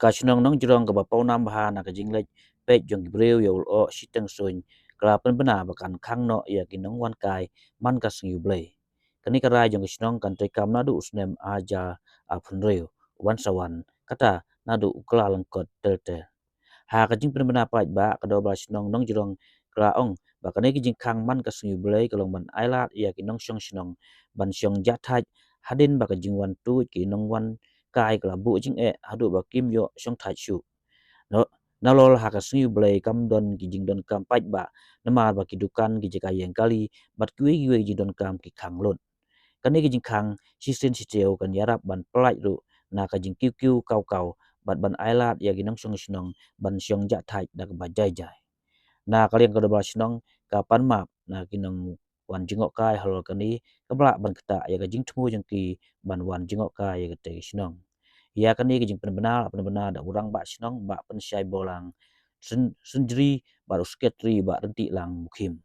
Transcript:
ka chnong Nongjrong ka ba pau nam ha na ka jinglek pe jong breu yo o siteng soin kala pen bena bakan khang no ya ki Nongjngohkai man ka Sngi Blei kani ka rai jong chnong kan te kam na du usnem aja a phun reu wan sawan kata na du ukla langkot telte ha ka jing pen bena pa ba ka do ba chnong Nongjrong kala ong ba kani ki jing khang man ka Sngi Blei ka long ban ailat ya ki nong syong chnong ban syong ja thai hadin ba ka jing wan tu ki nong wan kai kala bu jing hadu ba kim yo syong thai chu no nalol ha ka Sngi Blei kam don ki jing don kam pai ba nama ba ki dukan ki jika yang kali bat kui yue ji don kam ki khang lon kani ki jing khang si sen si teo kan yarap ban plai ru na ka jing kiu kiu kau kau bat ban ailat ya gi nong syong snong ban syong ja thai dak ba jai jai na kalian ka do ba snong ka pan map na ki nong wan Nongjngohkai hal kani ka bla ban kata ya ka jing thmu jang ki ban wan Nongjngohkai ya ka te snong ya kani ki jing pen benar da urang ba snong ba pen syai bolang sendiri ba usketri ba renti lang mukim